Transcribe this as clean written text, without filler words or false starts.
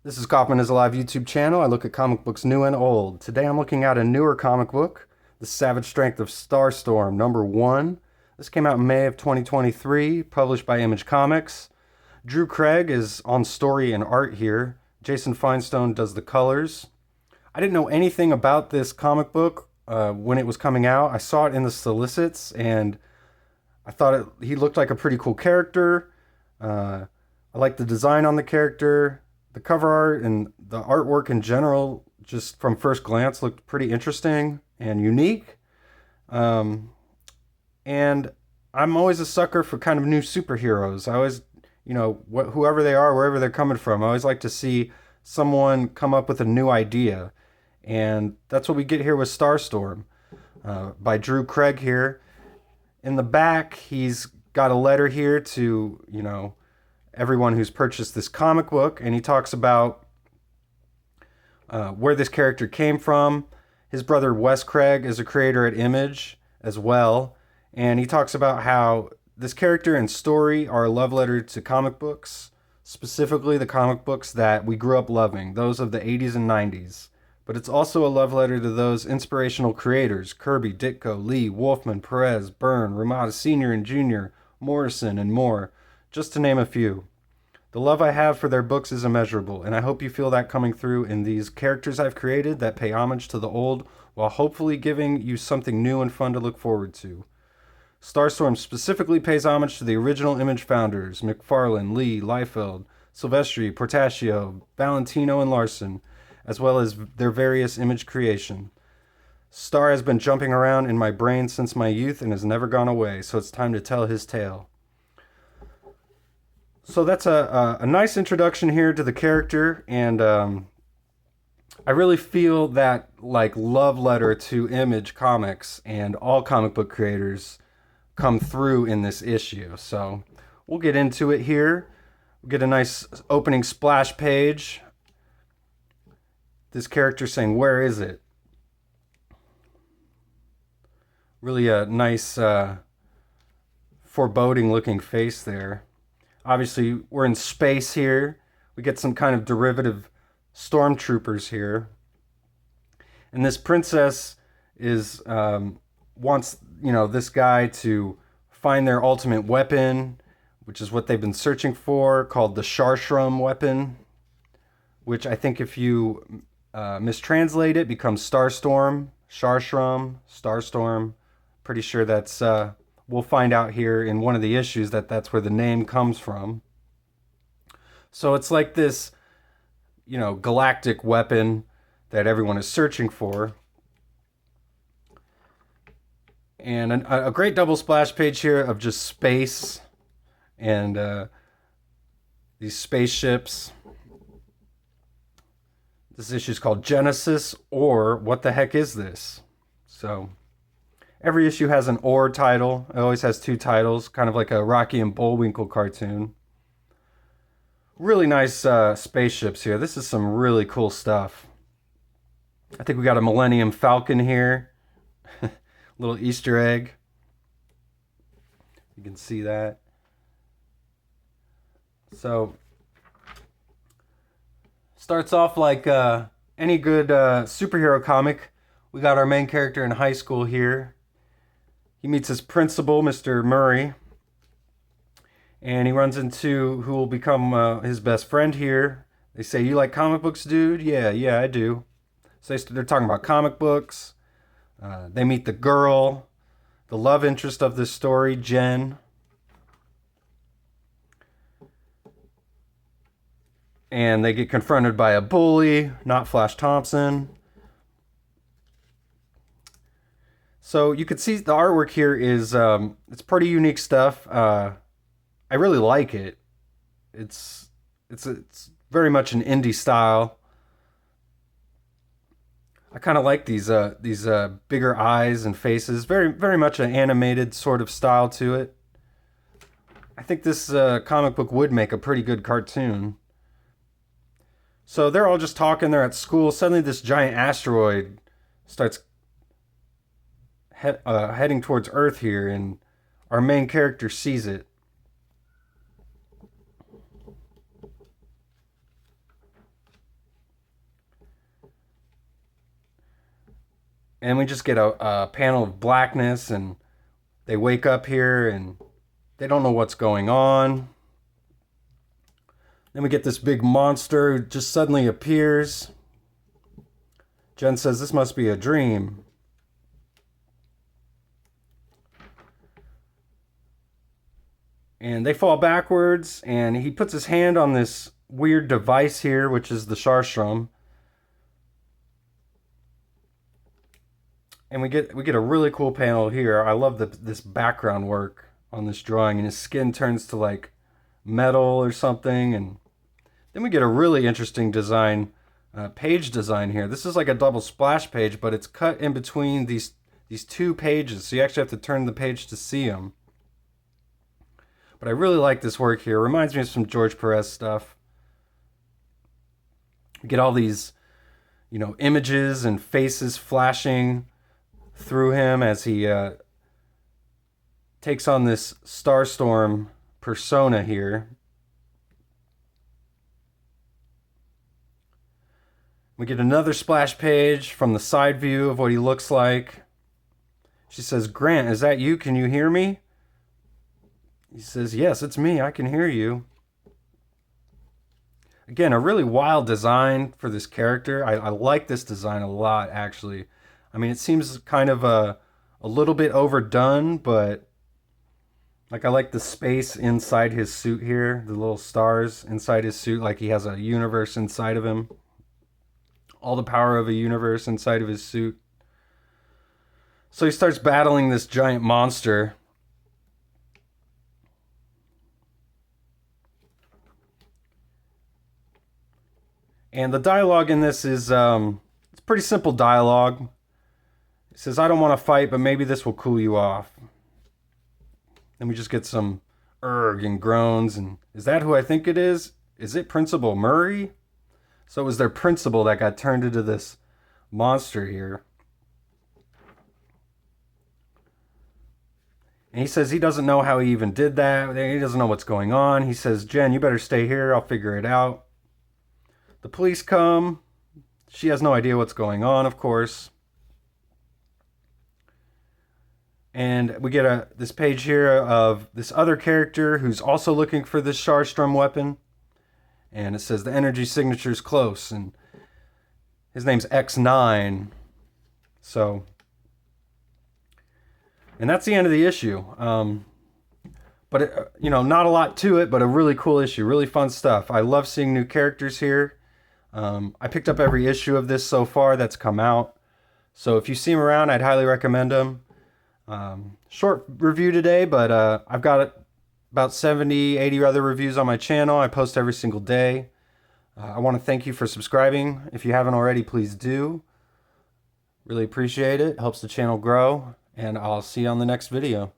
This is Kaufman is Alive YouTube channel. I look at comic books new and old. Today I'm looking at a newer comic book, The Savage Strength of Starstorm, number 1. This came out in May of 2023, published by Image Comics. Drew Craig is on story and art here. Jason Feinstone does the colors. I didn't know anything about this comic book when it was coming out. I saw it in the solicits and I thought he looked like a pretty cool character. I liked the design on the character. The cover art and the artwork in general, just from first glance, looked pretty interesting and unique. Um, and I'm always a sucker for kind of new superheroes. I always, whoever they are, wherever they're coming from, I always like to see someone come up with a new idea. And that's what we get here with Starstorm by Drew Craig here. In the back, he's got a letter here to, everyone who's purchased this comic book, and he talks about where this character came from. His brother Wes Craig is a creator at Image as well, and he talks about how this character and story are a love letter to comic books, specifically the comic books that we grew up loving, those of the 80s and 90s. But it's also a love letter to those inspirational creators, Kirby, Ditko, Lee, Wolfman, Perez, Byrne, Ramada Sr. and Jr., Morrison, and more, just to name a few. The love I have for their books is immeasurable, and I hope you feel that coming through in these characters I've created that pay homage to the old, while hopefully giving you something new and fun to look forward to. Starstorm specifically pays homage to the original Image founders, McFarlane, Lee, Liefeld, Silvestri, Portacio, Valentino, and Larson, as well as their various Image creation. Star has been jumping around in my brain since my youth and has never gone away, so it's time to tell his tale. So that's a nice introduction here to the character, and I really feel that like love letter to Image Comics and all comic book creators come through in this issue. So we'll get into it here. We'll get a nice opening splash page. This character saying, "Where is it?" Really a nice foreboding looking face there. Obviously, we're in space here. We get some kind of derivative stormtroopers here. And this princess is wants, this guy to find their ultimate weapon, which is what they've been searching for, called the Sharshram weapon, which I think if you mistranslate it becomes Starstorm, Sharshram, Starstorm. Pretty sure that's we'll find out here in one of the issues that that's where the name comes from. So it's like this, galactic weapon that everyone is searching for. And a great double splash page here of just space and these spaceships. This issue is called Genesis, or What the Heck Is This? So every issue has an or title. It always has two titles, kind of like a Rocky and Bullwinkle cartoon. Really nice spaceships here. This is some really cool stuff. I think we got a Millennium Falcon here. Little Easter egg. You can see that. So starts off like any good superhero comic. We got our main character in high school here. He meets his principal, Mr. Murray, and he runs into who will become his best friend here. They say, "You like comic books, dude?" Yeah, I do. So they're talking about comic books. They meet the girl, the love interest of this story, Jen. And they get confronted by a bully, not Flash Thompson. So you can see the artwork here is it's pretty unique stuff. I really like it. It's very much an indie style. I kind of like these bigger eyes and faces. Very much an animated sort of style to it. I think this comic book would make a pretty good cartoon. So they're all just talking. They're at school. Suddenly, this giant asteroid starts heading towards Earth here, and our main character sees it. And we just get a panel of blackness, and they wake up here and they don't know what's going on. Then we get this big monster who just suddenly appears. Jen says this must be a dream. And they fall backwards, and he puts his hand on this weird device here, which is the Sharstrom. And we get a really cool panel here. I love this background work on this drawing, and his skin turns to like metal or something. And then we get a really interesting design, page design here. This is like a double splash page, but it's cut in between these two pages, so you actually have to turn the page to see them. But I really like this work here. It reminds me of some George Perez stuff. You get all these, images and faces flashing through him as he takes on this Starstorm persona here. We get another splash page from the side view of what he looks like. She says, "Grant, is that you? Can you hear me?" He says, "Yes, it's me. I can hear you." Again, a really wild design for this character. I like this design a lot, actually. I mean, it seems kind of a little bit overdone, but like I like the space inside his suit here, the little stars inside his suit, like he has a universe inside of him. All the power of a universe inside of his suit. So he starts battling this giant monster. And the dialogue in this is it's pretty simple dialogue. It says, "I don't want to fight, but maybe this will cool you off." Then we just get some erg and groans. And is that who I think it is? Is it Principal Murray? So it was their principal that got turned into this monster here. And he says he doesn't know how he even did that. He doesn't know what's going on. He says, "Jen, you better stay here. I'll figure it out." The police come. She has no idea what's going on, of course. And we get this page here of this other character who's also looking for this Sharstrom weapon. And it says the energy signature is close. And his name's X9. So, and that's the end of the issue. But, not a lot to it, but a really cool issue. Really fun stuff. I love seeing new characters here. I picked up every issue of this so far that's come out. So if you see them around, I'd highly recommend them. Short review today, but I've got about 70, 80 other reviews on my channel. I post every single day. I want to thank you for subscribing. If you haven't already, please do. Really appreciate it. Helps the channel grow. And I'll see you on the next video.